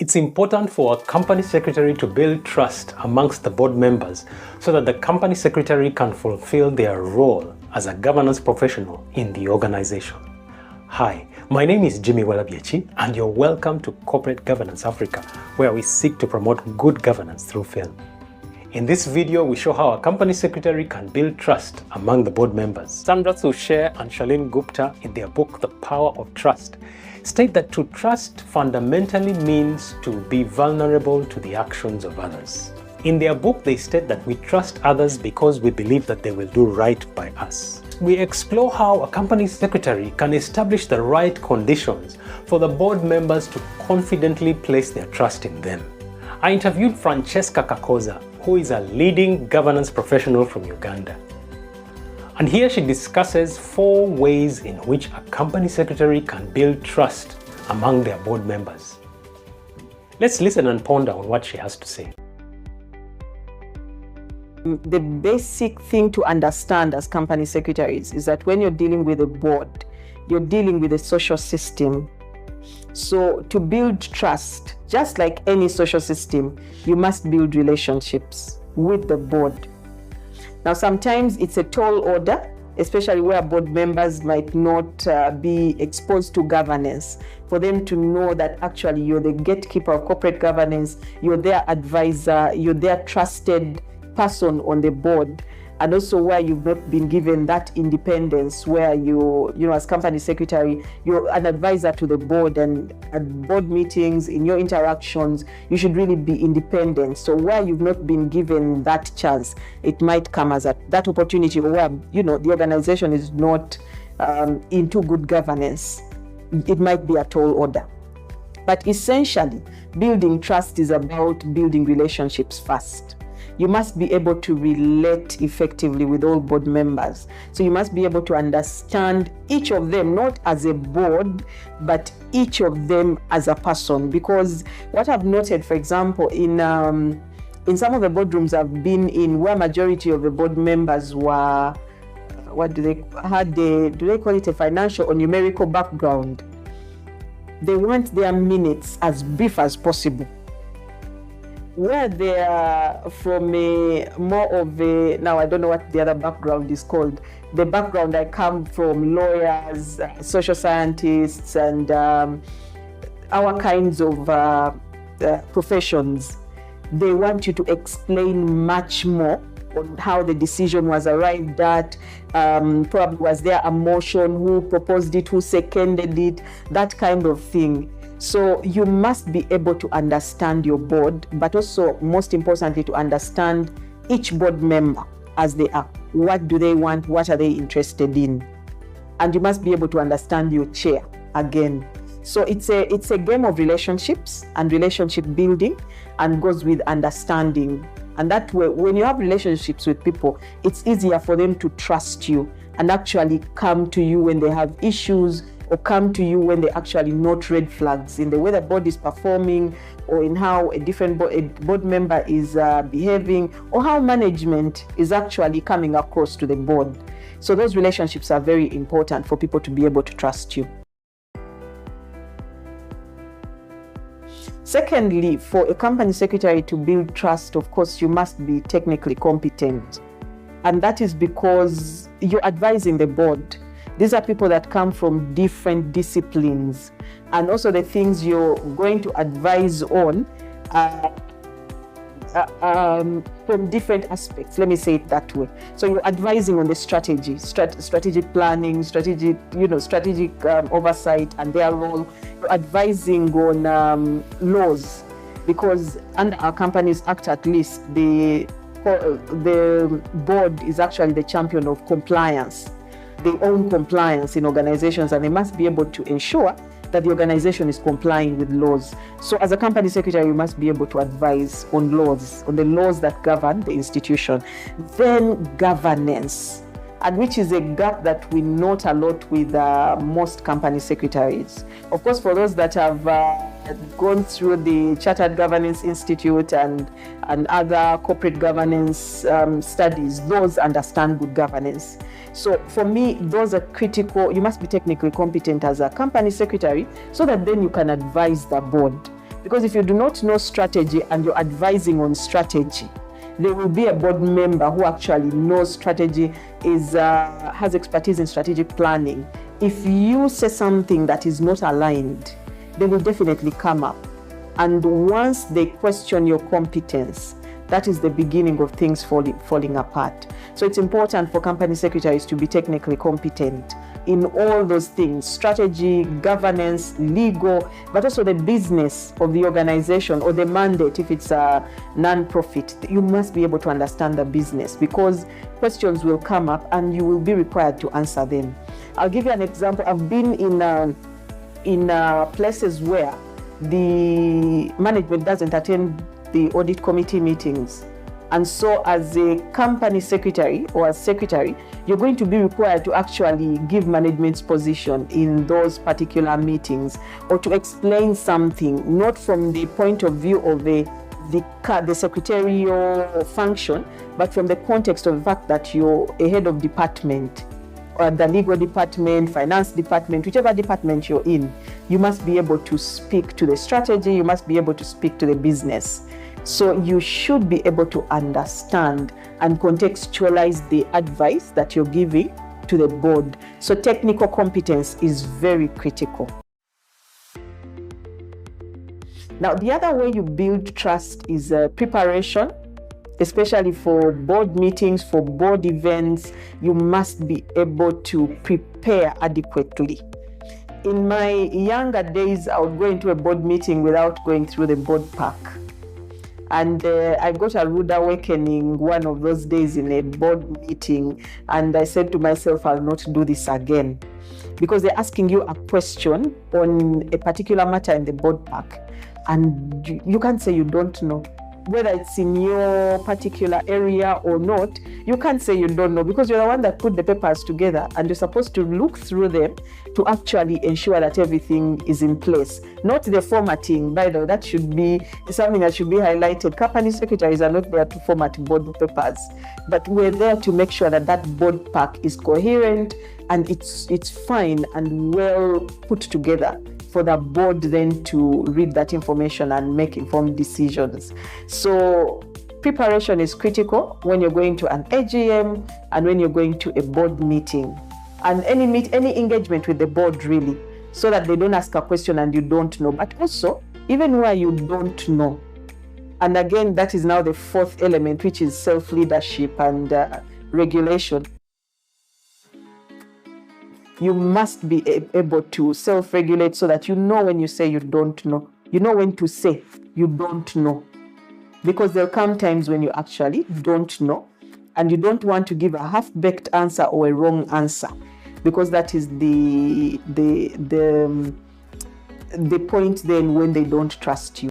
It's important for a company secretary to build trust amongst the board members so that the company secretary can fulfill their role as a governance professional in the organization. Hi, my name is Jimmy Welabiechi, and you're welcome to Corporate Governance Africa, where we seek to promote good governance through film. In this video, we show how a company secretary can build trust among the board members. Sandra Suchet and Shalin Gupta, in their book, The Power of Trust, state that to trust fundamentally means to be vulnerable to the actions of others. In their book, they state that we trust others because we believe that they will do right by us. We explore how a company secretary can establish the right conditions for the board members to confidently place their trust in them. I interviewed Francesca Kakooza, who is a leading governance professional from Uganda. And here she discusses 4 ways in which a company secretary can build trust among their board members. Let's listen and ponder on what she has to say. The basic thing to understand as company secretaries is that when you're dealing with a board, you're dealing with a social system. So to build trust, just like any social system, you must build relationships with the board. Now, sometimes it's a tall order, especially where board members might not be exposed to governance, for them to know that actually you're the gatekeeper of corporate governance, you're their advisor, you're their trusted person on the board, and also where you've not been given that independence, where you as company secretary, you're an advisor to the board, and at board meetings, in your interactions, you should really be independent. So where you've not been given that chance, it might come as that opportunity where, the organization is not into good governance. It might be a tall order. But essentially, building trust is about building relationships first. You must be able to relate effectively with all board members. So you must be able to understand each of them, not as a board, but each of them as a person. Because what I've noted, for example, in some of the boardrooms I've been in, where majority of the board members were, do they call it a financial or numerical background? They want their minutes as brief as possible. Where they are from more of a, now I don't know what the other background is called. The background I come from, lawyers, social scientists, and our kinds of professions, they want you to explain much more on how the decision was arrived at, probably was there a motion, who proposed it, who seconded it, that kind of thing. So you must be able to understand your board, but also, most importantly, to understand each board member as they are. What do they want? What are they interested in? And you must be able to understand your chair again. So it's a game of relationships and relationship building, and goes with understanding. And that way, when you have relationships with people, it's easier for them to trust you and actually come to you when they have issues, or come to you when they actually note red flags in the way the board is performing, or in how a board member is behaving, or how management is actually coming across to the board. So those relationships are very important for people to be able to trust you. Secondly, for a company secretary to build trust, of course, you must be technically competent. And that is because you're advising the board. These are people that come from different disciplines, and also the things you're going to advise on from different aspects. Let me say it that way. So you're advising on the strategy, strategic planning, strategic oversight and their role. You're advising on laws, because under our Companies Act, at least, the board is actually the champion of compliance. They own compliance in organizations, and they must be able to ensure that the organization is complying with laws. So as a company secretary, you must be able to advise on laws, on the laws that govern the institution. Then governance, and which is a gap that we note a lot with most company secretaries. Of course, for those that have gone through the Chartered Governance Institute and other corporate governance studies, those understand good governance. So for me, those are critical. You must be technically competent as a company secretary, so that then you can advise the board. Because if you do not know strategy and you're advising on strategy, there will be a board member who actually knows strategy, has expertise in strategic planning. If you say something that is not aligned, they will definitely come up. And once they question your competence, that is the beginning of things falling apart. So it's important for company secretaries to be technically competent in all those things: strategy, governance, legal, but also the business of the organization or the mandate. If it's a non-profit, you must be able to understand the business, because questions will come up and you will be required to answer them. I'll give you an example. I've been in places where the management doesn't attend the audit committee meetings. And so as a company secretary or as secretary, you're going to be required to actually give management's position in those particular meetings, or to explain something, not from the point of view of the secretarial function, but from the context of the fact that you're a head of department, or the legal department, finance department, whichever department you're in. You must be able to speak to the strategy, you must be able to speak to the business. So you should be able to understand and contextualize the advice that you're giving to the board. So technical competence is very critical. Now, the other way you build trust is preparation, especially for board meetings, for board events. You must be able to prepare adequately. In my younger days, I would go into a board meeting without going through the board pack. And I got a rude awakening one of those days in a board meeting, and I said to myself, I'll not do this again. Because they're asking you a question on a particular matter in the board pack, and you can't say you don't know. Whether it's in your particular area or not, you can't say you don't know, because you're the one that put the papers together, and you're supposed to look through them to actually ensure that everything is in place. Not the formatting, by the way, that should be something that should be highlighted. Company secretaries are not there to format board papers, but we're there to make sure that that board pack is coherent and it's fine and well put together for the board then to read that information and make informed decisions. So preparation is critical when you're going to an AGM and when you're going to a board meeting, and any engagement with the board, really, so that they don't ask a question and you don't know. But also, even where you don't know, and again, that is now the fourth element, which is self-leadership and regulation. You must be able to self-regulate so that you know when you say you don't know. You know when to say you don't know. Because there'll come times when you actually don't know, and you don't want to give a half-baked answer or a wrong answer, because that is the point then when they don't trust you.